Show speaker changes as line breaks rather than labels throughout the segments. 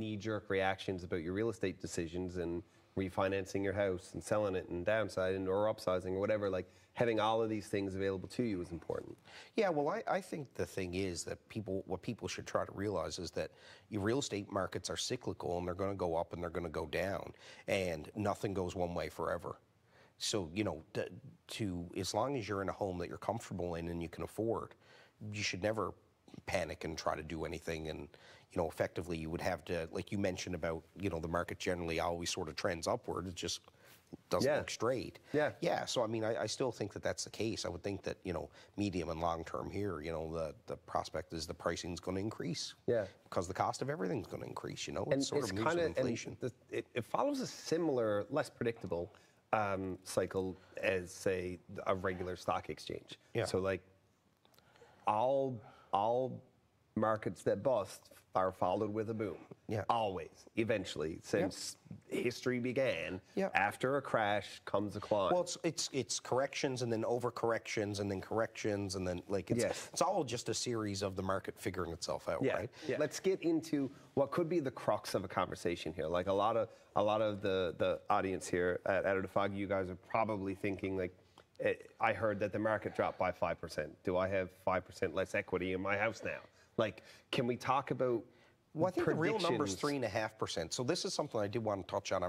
knee-jerk reactions about your real estate decisions and refinancing your house and selling it and downsizing or upsizing or whatever, like having all of these things available to you is important.
Yeah, well, I think the thing is that what people should try to realize is that your real estate markets are cyclical and they're going to go up and they're going to go down, and nothing goes one way forever. So, you know, as long as you're in a home that you're comfortable in and you can afford, you should never panic and try to do anything. And, you know, effectively you would have to, like you mentioned about, you know, the market generally always sort of trends upward. It just doesn't look straight. Yeah. So, I mean, I still think that that's the case. I would think that, you know, medium and long term here, you know, the prospect is the pricing is going to increase. Yeah. Because the cost of everything's going to increase, you know.
And
sort of moves with inflation.
It follows a similar, less predictable cycle as, say, a regular stock exchange. Yeah. So, like, all markets that bust are followed with a boom. Yeah. Always, eventually, since history began. Yeah. After a crash comes a climb.
Well, it's corrections and then overcorrections and then corrections and then it's all just a series of the market figuring itself out, right?
Yeah. Let's get into what could be the crux of a conversation here. Like a lot of the audience here at Out of the Fog, you guys are probably thinking like, I heard that the market dropped by 5%. Do I have 5% less equity in my house now? Like, can we talk about
Well, I think the real number is 3.5%. So this is something I did want to touch on.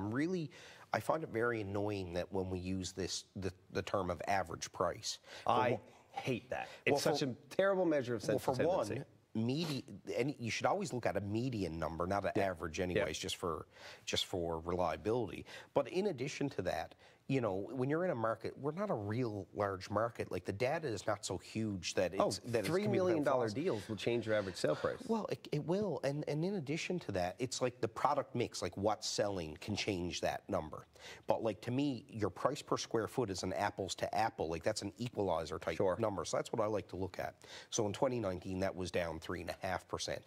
I find it very annoying that when we use the term of average price.
I hate that. It's such a terrible measure of sensitivity.
Well, for one, and you should always look at a median number, not an average anyways, just for reliability. But in addition to that, you know, when you're in a market, we're not a real large market. Like, the data is not so huge that it's
$3 million deals will change your average sale price.
Well, it will, and in addition to that, it's like the product mix, like what's selling can change that number. But like, to me, your price per square foot is an apples to apple. Like, that's an equalizer type number. So that's what I like to look at. So in 2019, that was down 3.5%.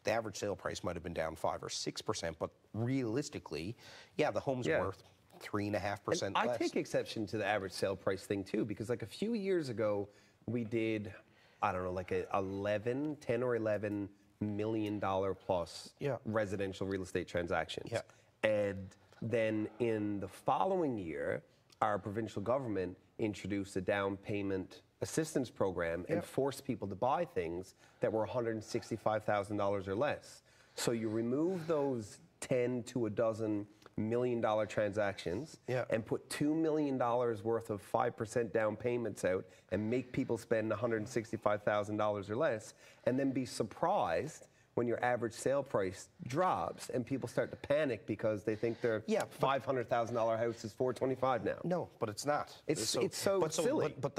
The average sale price might have been down 5 or 6%, but realistically, yeah, the home's worth 3.5% less.
I take exception to the average sale price thing too, because like a few years ago, we did, I don't know, like a 10 or 11 $11 million plus residential real estate transactions. Yeah. And then in the following year, our provincial government introduced a down payment assistance program and forced people to buy things that were $165,000 or less. So you remove those 10 to a dozen $1 million transactions and put $2 million worth of 5% down payments out and make people spend $165,000 or less, and then be surprised when your average sale price drops and people start to panic because they think their $500,000 house is $425,000 now.
No, but it's not.
It's so silly.
But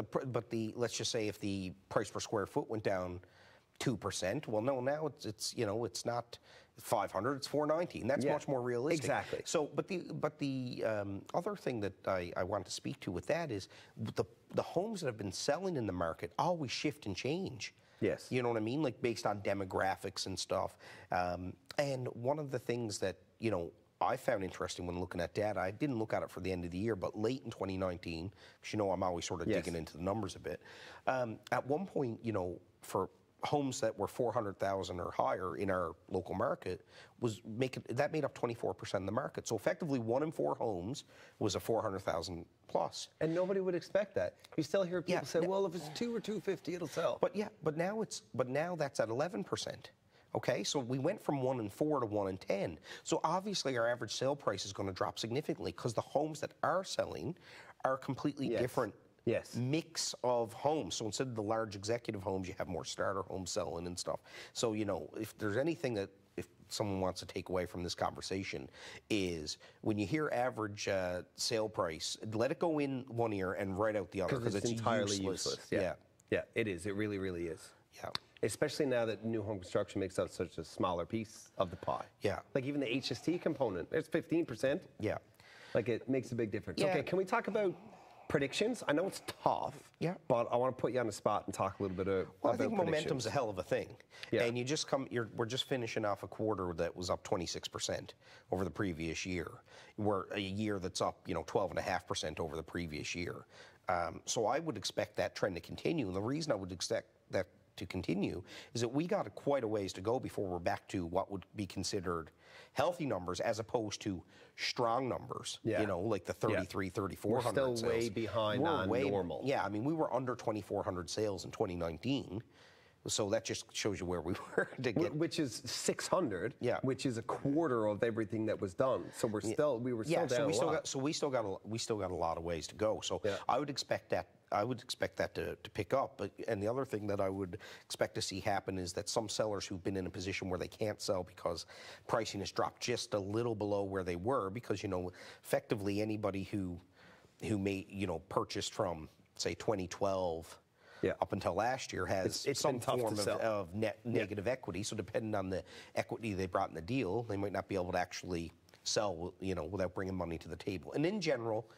let's just say if the price per square foot went down 2%, well, no, now it's you know, it's not 500, it's 490, and that's much more realistic.
Exactly.
So, but the other thing that I want to speak to with that is the homes that have been selling in the market always shift and change.
Yes.
You know what I mean? Like, based on demographics and stuff. And one of the things that, you know, I found interesting when looking at data, I didn't look at it for the end of the year, but late in 2019, because, you know, I'm always sort of digging into the numbers a bit. At one point, you know, for homes that were 400,000 or higher in our local market that made up 24% of the market. So effectively, 1 in 4 homes was a 400,000 plus.
And nobody would expect that. You still hear people say, "Well, if it's 2 or 250, it'll sell."
But now that's at 11%. Okay, so we went from 1 in 4 to 1 in 10. So obviously, our average sale price is going to drop significantly because the homes that are selling are completely different. Mix of homes. So instead of the large executive homes, you have more starter homes selling and stuff. So, you know, if there's anything that if someone wants to take away from this conversation is when you hear average sale price, let it go in one ear and right out the other because it's entirely useless.
Yeah, it is. It really, really is.
Yeah.
Especially now that new home construction makes up such a smaller piece of the pie.
Yeah.
Like even the HST component, it's 15%.
Yeah.
Like it makes a big difference.
Yeah.
Okay, can we talk about predictions? I know it's tough, but I want to put you on the spot and talk a little bit about
I think momentum's a hell of a thing. Yeah. And we're just finishing off a quarter that was up 26% over the previous year. We're a year that's up, 12.5% over the previous year. So I would expect that trend to continue. And the reason I would expect that to continue is that we got quite a ways to go before we're back to what would be considered healthy numbers as opposed to strong numbers,
Yeah.
you know, like the 33, 3,400
We're still
sales.
way behind on normal.
Yeah, I mean, we were under 2,400 sales in 2019. So that just shows you where we were to get.
Which is 600,
Yeah.
which is a quarter of everything that was done. So we were still down a lot.
So we still got a lot of ways to go. So
Yeah.
I would expect that to pick up. But and the other thing that I would expect to see happen is that some sellers who've been in a position where they can't sell because pricing has dropped just a little below where they were, because, you know, effectively anybody who may, you know, purchased from, say, 2012 up until last year has
it's
some
been tough
form
to sell.
of negative equity. So depending on the equity they brought in the deal, they might not be able to actually sell, you know, without bringing money to the table. And in general,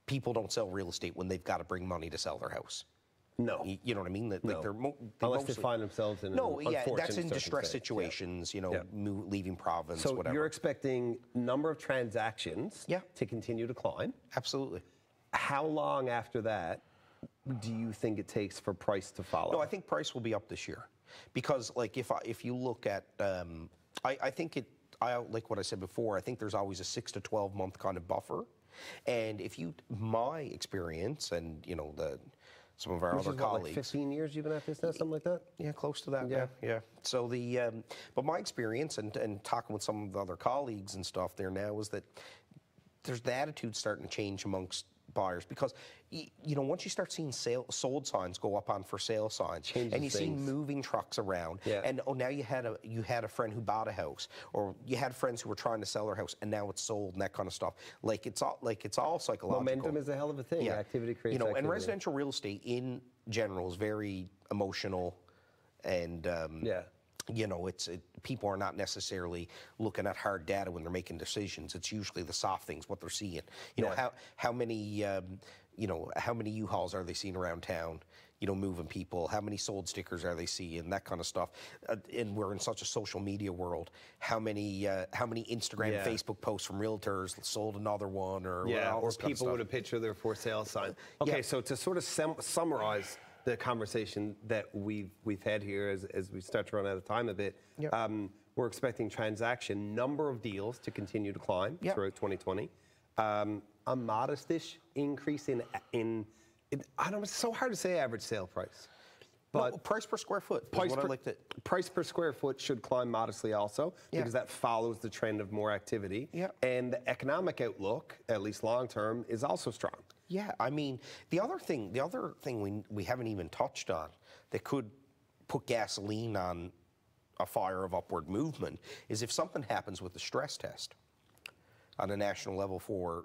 people don't sell real estate when they've got to bring money to sell their house.
No.
You know what I mean? Like
Unless they find themselves in an unfortunate
that's in distress
circumstance.
situations, you know, leaving province,
So
whatever.
you're expecting number of transactions to continue to climb.
Absolutely.
How long after that do you think it takes for price to follow?
No, I think price will be up this year, because like if you look at, I think like what I said before, I think there's always a 6 to 12 month kind of buffer, and my experience, and you know some of our other colleagues.
Like 15 years you've been at this now, something like that?
Yeah, close to that. Yeah. So but my experience and talking with some of the other colleagues and stuff there now is that there's the attitude starting to change amongst buyers, because you know, once you start seeing sold signs go up on for sale signs, and you see moving trucks around, and now you had a friend who bought a house, or you had friends who were trying to sell their house and now it's sold, and that kind of stuff. Like it's all psychological.
Momentum is a hell of a thing. Activity creates
activity. And residential real estate in general is very emotional, and you know, people are not necessarily looking at hard data when they're making decisions. It's usually the soft things, what they're seeing. You know, how many U-Hauls are they seeing around town? You know, moving people. How many sold stickers are they seeing? That kind of stuff. And we're in such a social media world. How many Instagram, Facebook posts from realtors sold another one, or
or people with a picture of their for sale sign. Okay, so to sort of summarize the conversation that we've had here as we start to run out of time a bit. We're expecting transaction number of deals to continue to climb throughout 2020. A modest-ish increase in I don't know, it's so hard to say average sale price. But
price per square foot.
Price per square foot should climb modestly also, because that follows the trend of more activity. And the economic outlook, at least long term, is also strong.
Yeah, I mean, the other thing we haven't even touched on that could put gasoline on a fire of upward movement is if something happens with the stress test on a national level for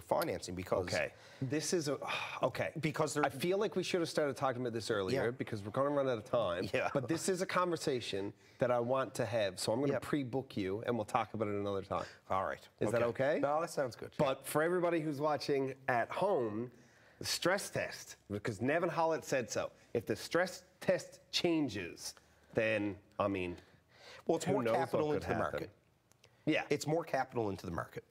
financing, because
this is because I feel like we should have started talking about this earlier, because we're going to run out of time. But this is a conversation that I want to have, so I'm going to pre-book you, and we'll talk about it another time.
All right.
Is that okay?
No, that sounds good.
But for everybody who's watching at home, the stress test, because Nevin Hollett said so. If the stress test changes, then I mean,
well, it's more capital into the market.
Yeah,
it's more capital into the market.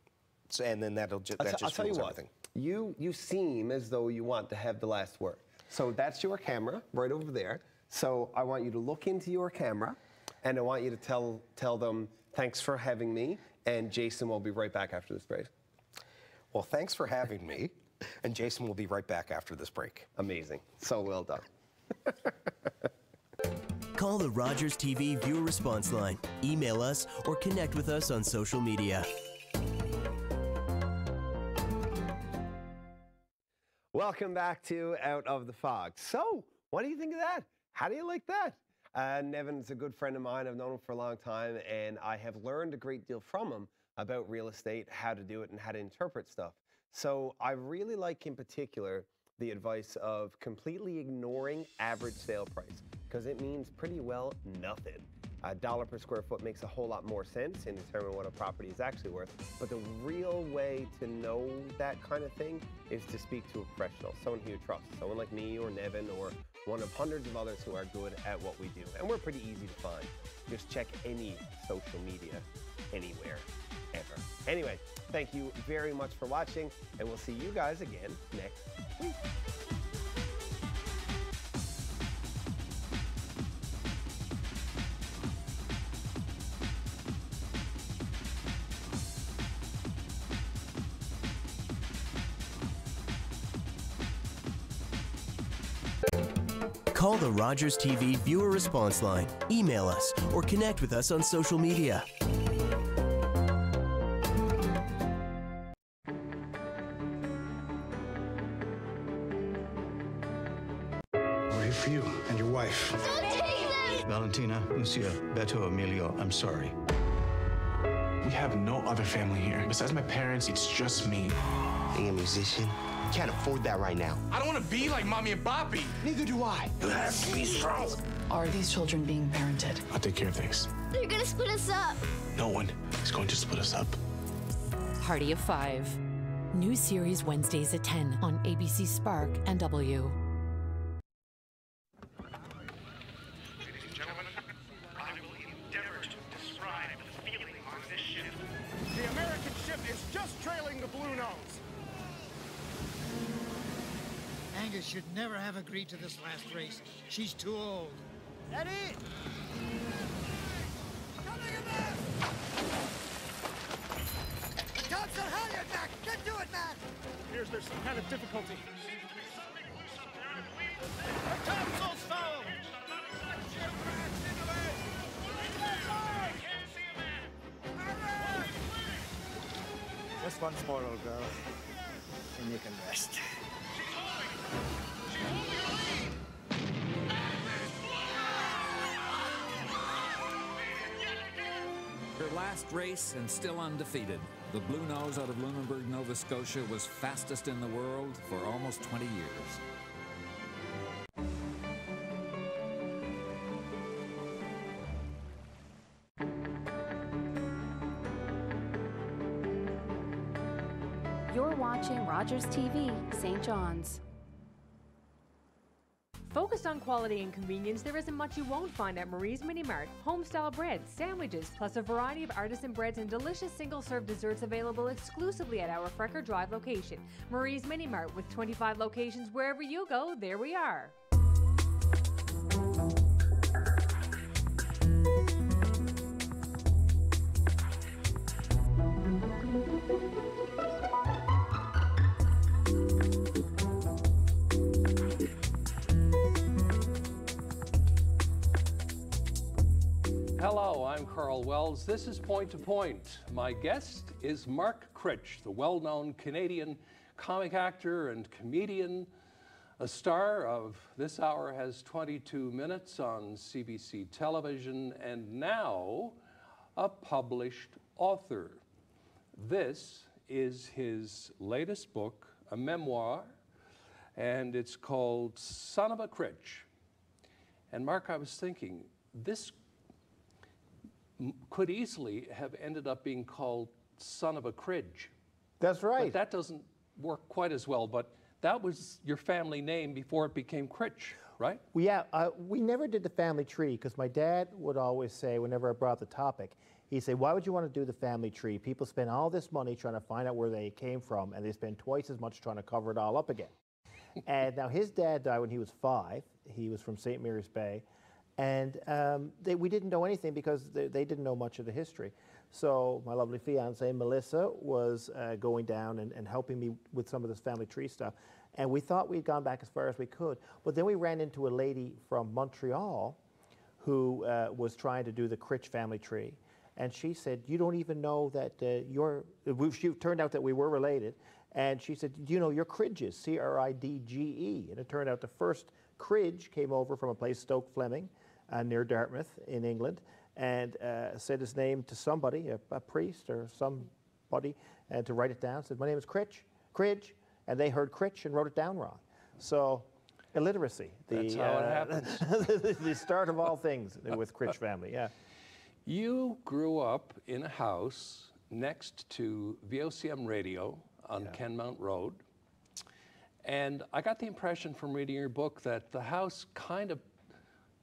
And then that just
I'll tell you what,
everything.
You seem as though you want to have the last word. So that's your camera right over there. So I want you to look into your camera, and I want you to tell them thanks for having me, and Jason will be right back after this break.
Well, thanks for having me, and Jason will be right back after this break.
Amazing. So well done.
Call the Rogers TV viewer response line, email us, or connect with us on social media.
Welcome back to Out of the Fog. So, what do you think of that? How do you like that? Nevin's a good friend of mine. I've known him for a long time, and I have learned a great deal from him about real estate, how to do it, and how to interpret stuff. So I really like, in particular, the advice of completely ignoring average sale price, because it means pretty well nothing. $1 per square foot makes a whole lot more sense in determining what a property is actually worth. But the real way to know that kind of thing is to speak to a professional, someone who you trust, someone like me or Nevin or one of hundreds of others who are good at what we do. And we're pretty easy to find. Just check any social media anywhere, ever. Anyway, thank you very much for watching, and we'll see you guys again next week.
Call the Rogers TV viewer response line, email us, or connect with us on social media.
We're here for you and your wife.
Don't take them!
Valentina, Lucia, Beto, Emilio, I'm sorry.
We have no other family here. Besides my parents, it's just me.
Being a musician, can't afford that right now.
I don't want to be like Mommy and Papi.
Neither do I. You have to be strong.
Are these children being parented?
I'll take care of things.
They're gonna split us up.
No one is going to split us up.
Party of Five. New series Wednesdays at 10 on ABC Spark and W.
The American ship is just trailing the Blue Nose.
Angus should never have agreed to this last race. She's too old.
Eddie!
The top's on halyard, Mac! Get to it, Mac!
Appears there's some kind of difficulty.
The topsail's foul!
Just once more, old girl, and you can rest.
Her last race and still undefeated. The Blue Nose out of Lunenburg, Nova Scotia was fastest in the world for almost 20 years.
You're watching Rogers TV, St. John's.
Focused on quality and convenience, there isn't much you won't find at Marie's Mini Mart. Home-style breads, sandwiches, plus a variety of artisan breads and delicious single-serve desserts available exclusively at our Frecker Drive location. Marie's Mini Mart, with 25 locations wherever you go, there we are.
Hello, I'm Carl Wells. This is Point to Point. My guest is Mark Critch, the well-known Canadian comic actor and comedian. A star of This Hour Has 22 Minutes on CBC television, and now a published author. This is his latest book, a memoir, and it's called Son of a Critch. And Mark, I was thinking, this could easily have ended up being called Son of a Cridge.
That's right.
But that doesn't work quite as well, but that was your family name before it became Critch, right?
Well, yeah, we never did the family tree because my dad would always say, whenever I brought the topic, he'd say, why would you want to do the family tree? People spend all this money trying to find out where they came from, and they spend twice as much trying to cover it all up again. And now his dad died when he was 5. He was from St. Mary's Bay. And we didn't know anything because they didn't know much of the history. So my lovely fiance, Melissa, was going down and helping me with some of this family tree stuff. And we thought we'd gone back as far as we could. But then we ran into a lady from Montreal who was trying to do the Critch family tree. And she said, you don't even know that she turned out that we were related. And she said, do you know you're Cridges, C-R-I-D-G-E. And it turned out the first Cridge came over from a place, Stoke Fleming, near Dartmouth in England, and said his name to somebody, a priest or somebody, and to write it down. Said, my name is Cridge, and they heard Critch and wrote it down wrong. So, illiteracy.
That's how it happens.
The start of all things with Critch family, yeah.
You grew up in a house next to VOCM Radio on Kenmount Road, and I got the impression from reading your book that the house kind of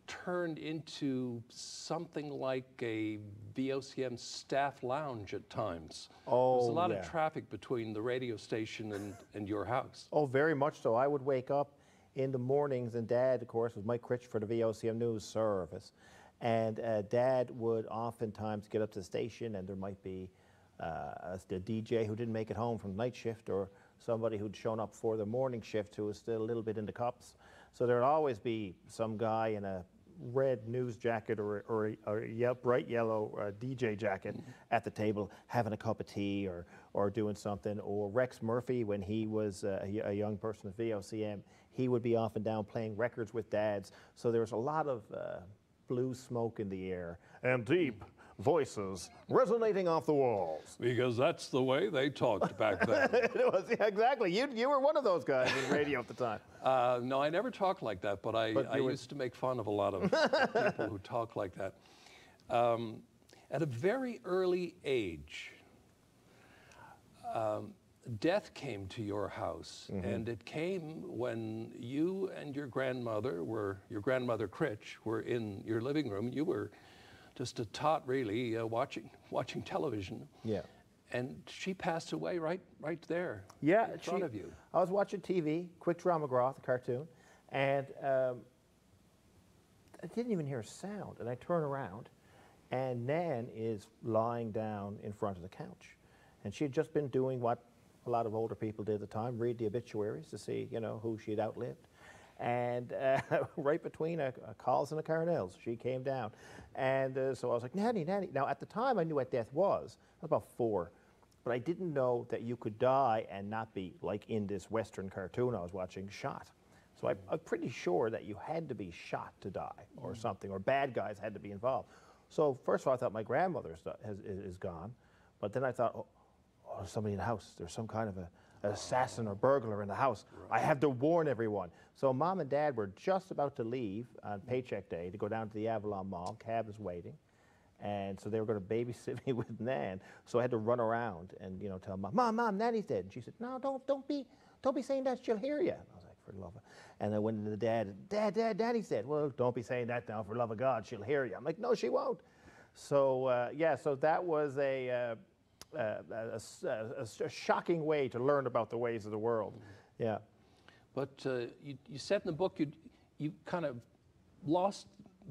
turned into something like a VOCM staff lounge at times.
Oh,
There's a lot of traffic between the radio station and your house.
Oh, very much so. I would wake up in the mornings, and Dad, of course, was Mike Critch for the VOCM News Service. And Dad would oftentimes get up to the station, and there might be a DJ who didn't make it home from the night shift, or somebody who'd shown up for the morning shift who was still a little bit in the cups. So there'd always be some guy in a red news jacket or a bright yellow DJ jacket at the table having a cup of tea or doing something. Or Rex Murphy, when he was a young person at VOCM, he would be off and down playing records with dads. So there was a lot of blue smoke in the air and deep voices resonating off the walls.
Because that's the way they talked back then.
It was, yeah, exactly. You were one of those guys in radio at the time.
No, I never talked like that, but I used to make fun of a lot of people who talk like that. At a very early age, death came to your house, and it came when you and your grandmother Critch, were in your living room. You were just a tot, really, watching television.
Yeah.
And she passed away right there.
Yeah,
in front of you.
I was watching TV, Quick Draw McGraw, the cartoon, and I didn't even hear a sound. And I turn around, and Nan is lying down in front of the couch, and she had just been doing what a lot of older people did at the time, read the obituaries to see, who she'd outlived. And right between a Calls and a Carnells, she came down. And so I was like, Nanny, Nanny. Now, at the time, I knew what death was. I was about 4. But I didn't know that you could die and not be, like in this Western cartoon I was watching, shot. So I'm pretty sure that you had to be shot to die or something, or bad guys had to be involved. So first of all, I thought my grandmother is gone. But then I thought, oh, there's somebody in the house. There's some kind of an assassin or burglar in the house. Right. I have to warn everyone. So Mom and Dad were just about to leave on paycheck day to go down to the Avalon Mall. Cab was waiting. And so they were going to babysit me with Nan. So I had to run around and, tell Mom, Mom, Nanny's dead. And she said, no, don't be saying that. She'll hear you. And I was like, for the love of... And I went into the Dad, Daddy's dead. Well, don't be saying that now. For the love of God, she'll hear you. I'm like, no, she won't. So, so that was a shocking way to learn about the ways of the world. Yeah.
But you said in the book you kind of lost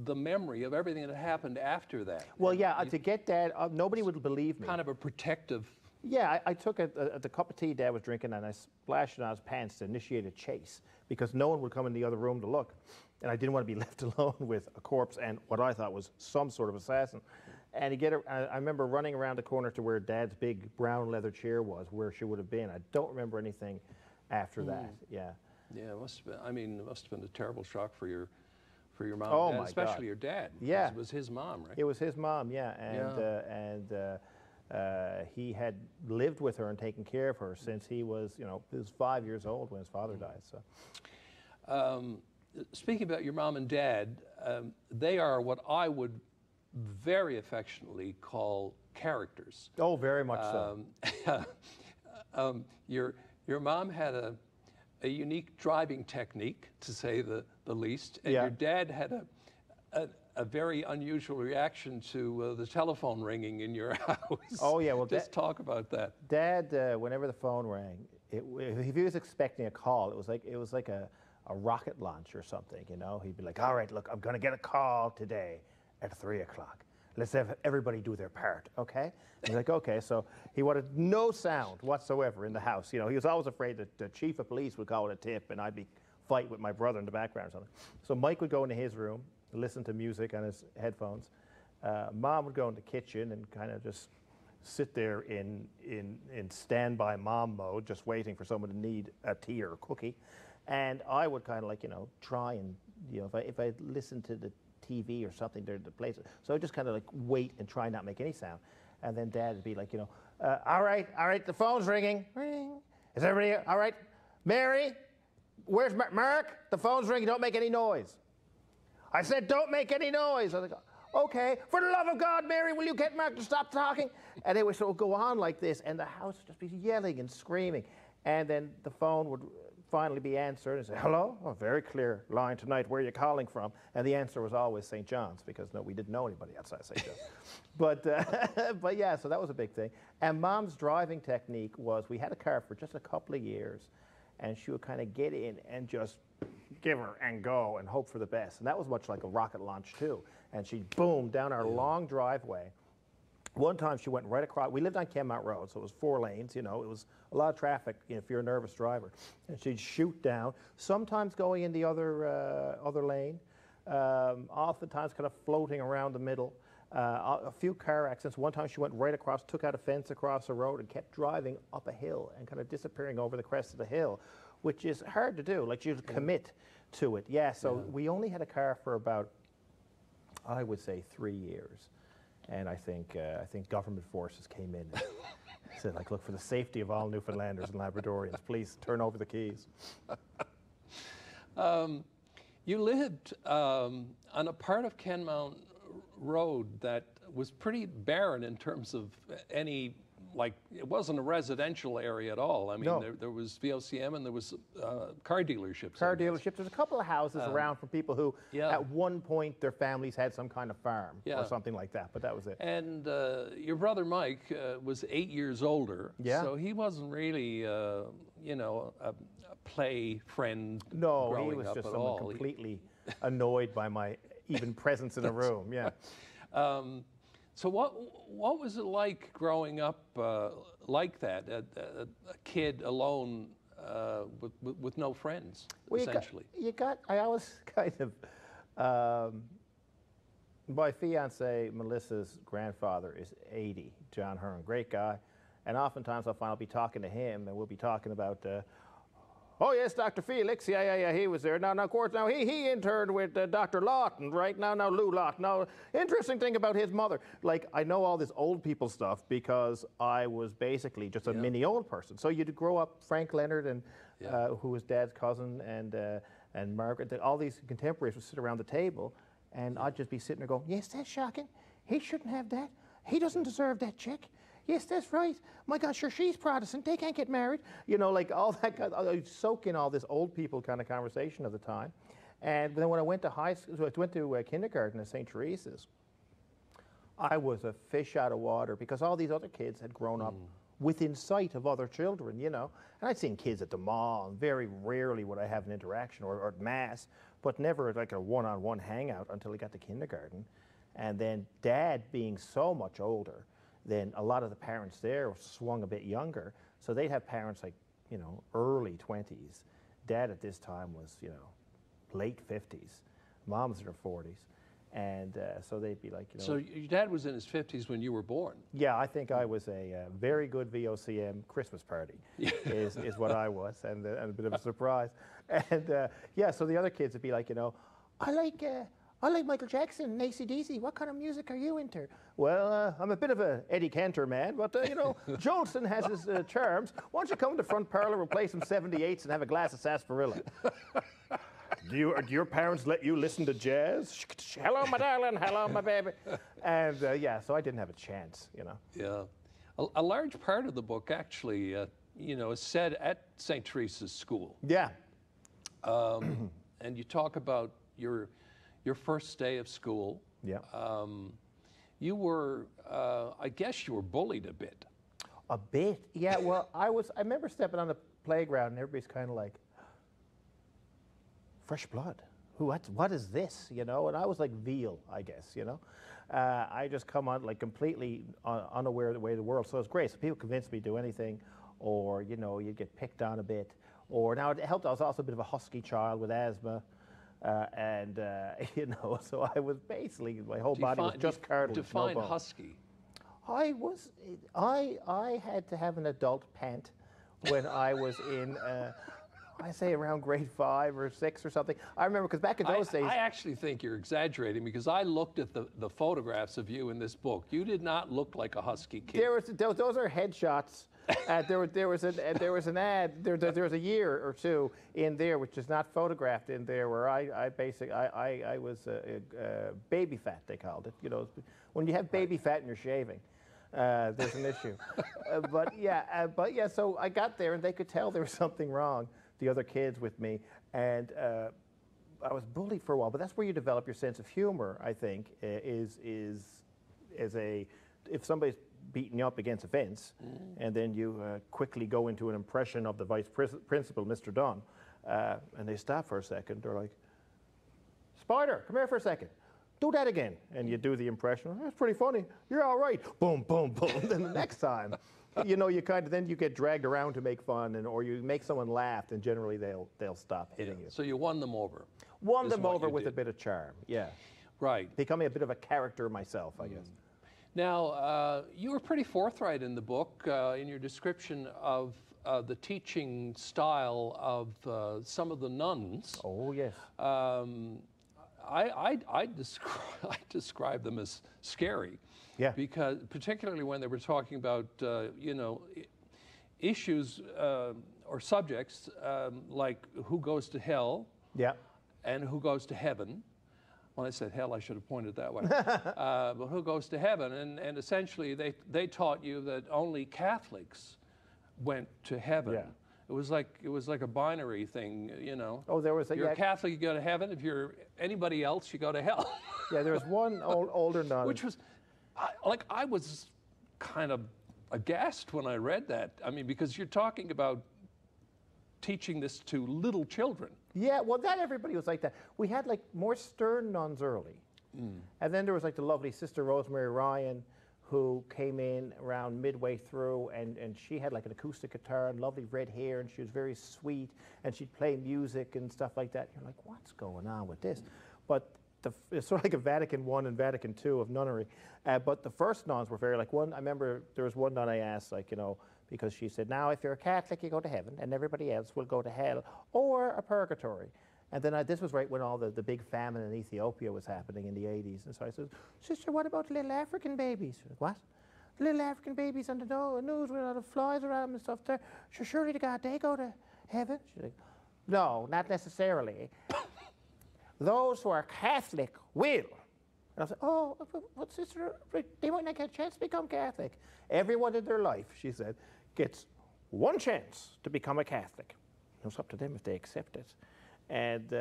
the memory of everything that happened after that.
Well, yeah, to get Dad, nobody would believe me.
Kind of a protective...
Yeah, I took the cup of tea Dad was drinking and I splashed it on his pants to initiate a chase because no one would come in the other room to look. And I didn't want to be left alone with a corpse and what I thought was some sort of assassin. And I remember running around the corner to where Dad's big brown leather chair was, where she would have been. I don't remember anything after that. Yeah.
Yeah, it must have been. I mean, it must have been a terrible shock for your mom,
oh
and dad,
my
especially
God.
Your dad.
Yeah.
It was his mom, right?
It was his mom, yeah, and he had lived with her and taken care of her since he was 5 years old when his father died. So.
Speaking about your mom and dad, they are what I would very affectionately call characters.
Oh, very much so.
Your mom had a unique driving technique, to say the least, and your dad had a very unusual reaction to the telephone ringing in your house.
Oh yeah, well,
just talk about that.
Dad, whenever the phone rang, if he was expecting a call, it was like a rocket launch or something. He'd be like, "All right, look, I'm going to get a call today at 3 o'clock. Let's have everybody do their part, okay?" He's like, okay. So he wanted no sound whatsoever in the house. He was always afraid that the chief of police would call it a tip and I'd be fight with my brother in the background or something. So Mike would go into his room, listen to music on his headphones. Mom would go in the kitchen and kind of just sit there in standby mom mode, just waiting for someone to need a tea or a cookie. And I would kind of try and, if I listened to the TV or something during the place. So I just kind of wait and try not make any sound. And then Dad would be like, all right, the phone's ringing. Ring. Is everybody all right? Mary, where's Mark? The phone's ringing, don't make any noise. I said, don't make any noise. I was like, okay, for the love of God, Mary, will you get Mark to stop talking? And it would sort of go on like this, and the house would just be yelling and screaming. And then the phone would finally be answered and say, hello? Oh, very clear line tonight. Where are you calling from? And the answer was always St. John's because we didn't know anybody outside St. John's. But yeah, so that was a big thing. And Mom's driving technique was we had a car for just a couple of years and she would kind of get in and just give her and go and hope for the best. And that was much like a rocket launch too. And she'd boom down our long driveway One time she went right across, we lived on Kenmount Road, so it was 4 lanes, you know, it was a lot of traffic, you know, if you're a nervous driver. And she'd shoot down, sometimes going in the other lane, oftentimes kind of floating around the middle. A few car accidents. One time she went right across, took out a fence across the road and kept driving up a hill and kind of disappearing over the crest of the hill, which is hard to do. Like, you commit to it. Yeah, so we only had a car for about, I would say, 3 years. And I think government forces came in and said, like, look, for the safety of all Newfoundlanders and Labradorians, please turn over the keys.
You lived on a part of Kenmount Road that was pretty barren in terms of any, like, it wasn't a residential area at all. I mean,
No.
there was VOCM and there was car dealerships.
Car dealerships. There's a couple of houses around for people who, at one point, their families had some kind of farm or something like that, but that was it.
And your brother Mike was 8 years older, so he wasn't really, you know, a play friend.
No,
growing
he was
up
just
at
someone
all.
completely annoyed by my even presence in a room. Yeah.
So what was it like growing up like that, a kid alone with no friends,
Well,
essentially?
I always kind of, my fiance Melissa's grandfather is 80, John Hearn, great guy, and oftentimes I'll be talking to him and we'll be talking about, oh yes, Dr. Felix, yeah, he was there. Now, of course, now he interned with Dr. Lawton, right? Now Lou Lawton. Now, interesting thing about his mother, like, I know all this old people stuff because I was basically just a mini old person. So you'd grow up, Frank Leonard, and who was Dad's cousin, and Margaret, all these contemporaries would sit around the table, and I'd just be sitting there going, yes, that's shocking. He shouldn't have that. He doesn't deserve that chick. Yes, that's right. My God, sure, she's Protestant. They can't get married. You know, like all that. I would soak in all this old people kind of conversation of the time. And then when I went to high school, I went to kindergarten at St. Teresa's, I was a fish out of water because all these other kids had grown up within sight of other children, you know. And I'd seen kids at the mall, and very rarely would I have an interaction or at mass, but never like a one-on-one hangout until I got to kindergarten. And then Dad being so much older, then a lot of the parents there swung a bit younger, so they'd have parents like, you know, early 20s. Dad at this time was, you know, late 50s. Mom's in her 40s. And so they'd be like, you know.
So your dad was in his 50s when you were born?
Yeah, I think I was a very good VOCM Christmas party, is what I was, and a bit of a surprise. And yeah, so the other kids would be like, you know, I like Michael Jackson and AC/DC. What kind of music are you into? Well, I'm a bit of a Eddie Cantor man, but you know, Jolson has his charms. Why don't you come to the front parlor, we'll play some 78s and have a glass of sarsaparilla. Do your parents let you listen to jazz? Hello, my darling. Hello, my baby. And yeah, so I didn't have a chance, you know.
Yeah. A large part of the book actually, you know, is said at St. Teresa's School.
Yeah.
And you talk about your first day of school.
Yeah.
You were, I guess you were bullied a bit.
A bit? Yeah, well, I remember stepping on the playground and everybody's kind of like, fresh blood. What is this, you know? And I was like veal, I guess, you know? I just come on like completely unaware of the way of the world. So it's great. So people convinced me to do anything, or, you know, you'd get picked on a bit. Or now it helped, I was also a bit of a husky child with asthma. You know, so I was basically, my whole body was just cartilage.
Define husky.
I had to have an adult pant when I was in, I say around grade 5 or 6 or something. I remember, because back in those days.
I actually think you're exaggerating, because I looked at the photographs of you in this book. You did not look like a husky kid.
Those are headshots. There was an ad. There was a year or two in there which is not photographed in there, where I was baby fat, they called it. You know, when you have baby fat and you're shaving, there's an issue. But yeah. So I got there and they could tell there was something wrong, the other kids with me, and I was bullied for a while. But that's where you develop your sense of humor, I think, if somebody's beating you up against a fence, and then you quickly go into an impression of the vice principal, Mr. Dunn, and they stop for a second. They're like, Spider, come here for a second. do that again. And you do the impression, that's pretty funny. You're all right. Boom, boom, boom. Then the next time, you know, you kind of, then you get dragged around to make fun, or you make someone laugh, and generally they'll stop hitting you.
So you won them over.
Won them over with a bit of charm, yeah.
Right.
Becoming a bit of a character myself, I guess.
Now, you were pretty forthright in the book in your description of the teaching style of some of the nuns.
Oh, yes.
I describe them as scary.
Yeah.
Because particularly when they were talking about, you know, issues or subjects like who goes to hell and who goes to heaven. When I said hell, I should have pointed that way. But who goes to heaven? And essentially, they taught you that only Catholics went to heaven.
Yeah.
It was like a binary thing, you know.
Oh, there was a,
if you're a Catholic, you go to heaven. If you're anybody else, you go to hell.
Yeah, there was one older nun.
Which was, I was kind of aghast when I read that. I mean, because you're talking about teaching this to little children.
Yeah, well, not everybody was like that. We had like more stern nuns early. And then there was like the lovely Sister Rosemary Ryan, who came in around midway through, and she had like an acoustic guitar and lovely red hair, and she was very sweet, and she'd play music and stuff like that. You're like, what's going on with this? But it's sort of like a Vatican I and Vatican II of nunnery. But the first nuns were very like one. I remember there was one nun I asked, like, you know, because she said, now if you're a Catholic, you go to heaven, and everybody else will go to hell or a purgatory. And then this was right when all the big famine in Ethiopia was happening in the 80s. And so I said, sister, what about little African babies? She said, what? Little African babies on the news with a lot of flies around them and stuff there. Sure, surely to God, they go to heaven? She's like, no, not necessarily. Those who are Catholic will. And I said, oh, but sister, they might not get a chance to become Catholic. Everyone in their life, she said, gets one chance to become a Catholic. It's up to them if they accept it. And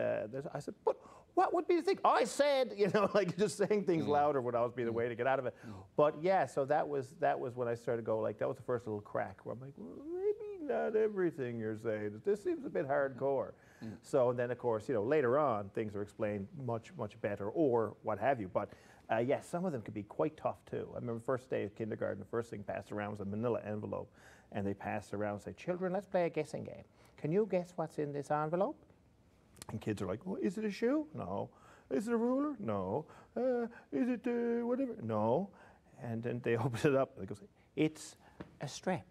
I said, but what would be the thing? I said, you know, like just saying things louder would always be the way to get out of it. But yeah, so that was when I started to go, like, that was the first little crack where I'm like, well, maybe not everything you're saying. This seems a bit hardcore. So then, of course, you know, later on, things are explained much, much better or what have you. But yes, some of them could be quite tough too. I remember the first day of kindergarten, the first thing passed around was a manila envelope. And they passed around and said, children, let's play a guessing game. Can you guess what's in this envelope? And kids are like, well, is it a shoe? No. Is it a ruler? No. Is it whatever? No. And then they open it up and they go, it's a strap.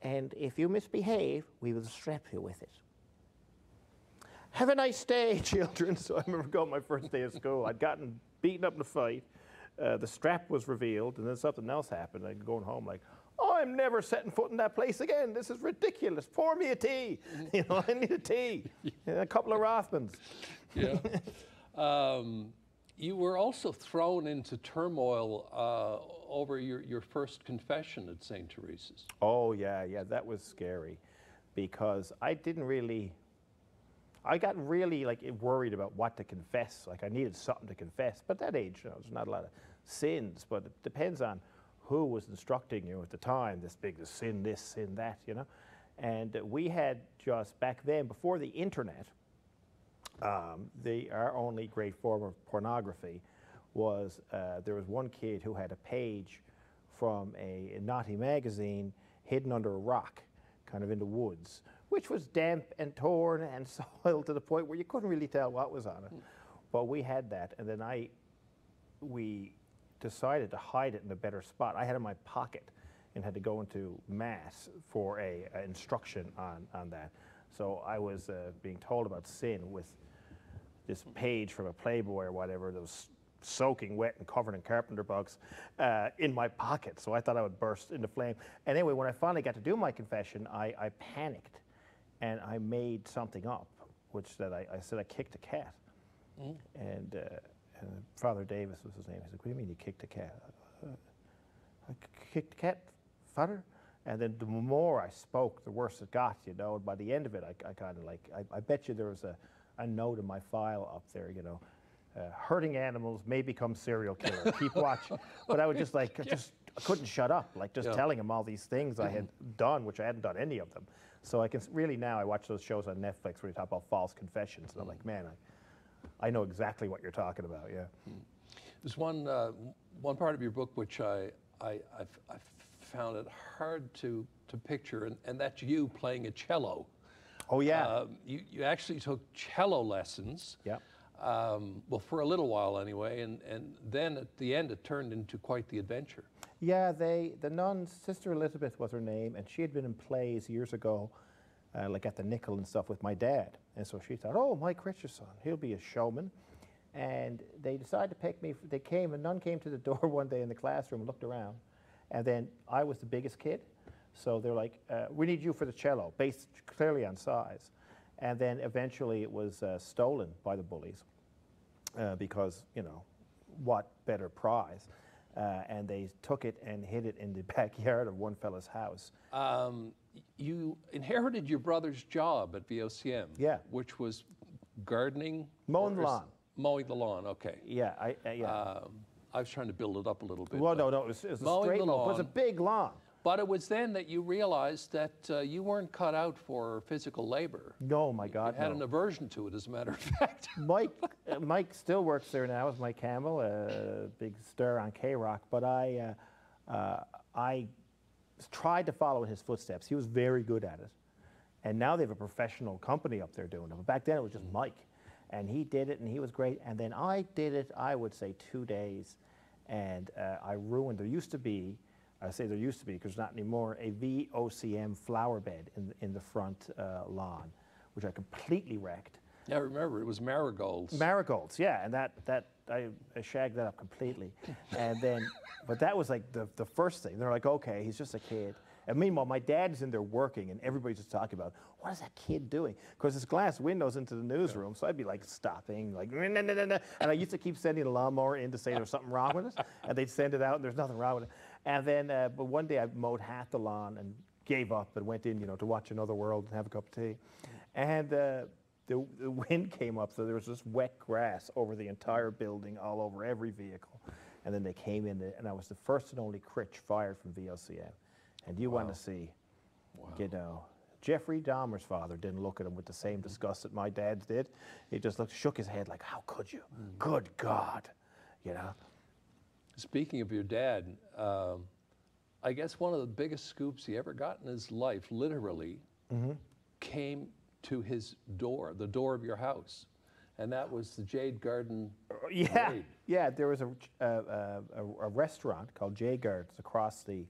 And if you misbehave, we will strap you with it. Have a nice day, children. So I remember going my first day of school. I'd gotten beaten up in a fight. The strap was revealed, and then something else happened. I'm going home like, I'm never setting foot in that place again. This is ridiculous. Pour me a tea. You know, I need a tea. And a couple of Rothmans.
Yeah. You were also thrown into turmoil over your first confession at St. Teresa's.
Oh, yeah, that was scary because I got really like worried about what to confess. Like I needed something to confess. But at that age, you know, there's not a lot of sins, but it depends on who was instructing you at the time, this sin this, sin that, you know. And we had just, back then, before the internet, our only great form of pornography was, there was one kid who had a page from a naughty magazine hidden under a rock, kind of in the woods, which was damp and torn and soiled to the point where you couldn't really tell what was on it. But we had that, and then we decided to hide it in a better spot. I had it in my pocket and had to go into Mass for a instruction on that. So I was being told about sin with this page from a Playboy or whatever that was soaking wet and covered in carpenter bugs in my pocket. So I thought I would burst into flame. And anyway, when I finally got to do my confession, I panicked and I made something up, which that I said I kicked a cat. And Father Davis was his name. He said, what do you mean you kicked a cat? I kicked a cat, Father? And then the more I spoke, the worse it got, you know. And by the end of it, I kind of like, I bet you there was a note in my file up there, you know, hurting animals may become serial killer. Keep watch. But I would just like, I couldn't shut up, like just telling him all these things I had done, which I hadn't done any of them. So I can really now, I watch those shows on Netflix where you talk about false confessions. And I'm like, man, I know exactly what you're talking about, yeah.
There's one part of your book which I found it hard to picture, and that's you playing a cello.
Oh, yeah.
You actually took cello lessons.
Yeah.
Well, for a little while anyway, and then at the end it turned into quite the adventure.
Yeah, the nun's Sister Elizabeth was her name, and she had been in plays years ago, like at the Nickel and stuff with my dad. And so she thought, oh, Mike Richardson, he'll be a showman. And they decided to pick me. A nun came to the door one day in the classroom and looked around. And then I was the biggest kid. So they're like, we need you for the cello, based clearly on size. And then eventually it was stolen by the bullies because, you know, what better prize? And they took it and hid it in the backyard of one fella's house.
You inherited your brother's job at VOCM,
yeah,
which was gardening?
Mowing the lawn.
Mowing the lawn, okay.
Yeah,
I was trying to build it up a little bit.
Well, no, it was a straight lawn. It was a big lawn.
But it was then that you realized that you weren't cut out for physical labor.
No, my God,
you had an aversion to it, as a matter of fact.
Mike still works there now as Mike Campbell, a big star on K-Rock. But I tried to follow in his footsteps. He was very good at it. And now they have a professional company up there doing it. But back then it was just Mike. And he did it, and he was great. And then I did it, I would say, 2 days. And I ruined, there used to be, I say there used to be because not anymore, a VOCM flower bed in the front lawn, which I completely wrecked.
Yeah, I remember, it was marigolds.
Marigolds, yeah, and I shagged that up completely. And then, but that was like the first thing. They're like, okay, he's just a kid. And meanwhile, my dad's in there working, and everybody's just talking about, what is that kid doing? Because there's glass windows into the newsroom, so I'd be like stopping, like, nah, nah, nah, nah. And I used to keep sending a lawnmower in to say there's something wrong with it, and they'd send it out, and there's nothing wrong with it. And then, but one day I mowed half the lawn and gave up and went in, you know, to watch Another World and have a cup of tea. And the wind came up, so there was this wet grass over the entire building, all over every vehicle. And then they came in, and I was the first and only Critch fired from VOCM. And you want to see, you know, Jeffrey Dahmer's father didn't look at him with the same disgust that my dad did. He just shook his head like, how could you? Good God, you know.
Speaking of your dad, I guess one of the biggest scoops he ever got in his life, literally, came to his door, the door of your house. And that was the Jade Garden raid.
Yeah, there was a restaurant called Jade Gardens across the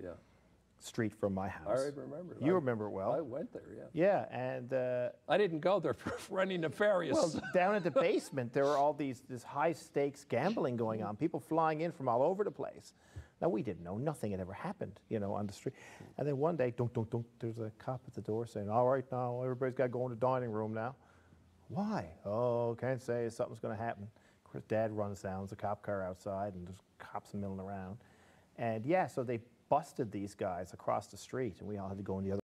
street from my house.
I remember it.
You remember it well.
I went there, yeah.
Yeah, and
I didn't go there for any nefarious.
Well, down in the basement, there were all this high stakes gambling going on. People flying in from all over the place. Now we didn't know, nothing had ever happened, you know, on the street. And then one day, dunk, dunk, dunk, there's a cop at the door saying, "All right, now everybody's got to go in the dining room now." Why? Oh, can't say, something's going to happen. Of course, Dad runs down, there's a cop car outside, and there's cops milling around. And yeah, so they busted these guys across the street, and we all had to go in the other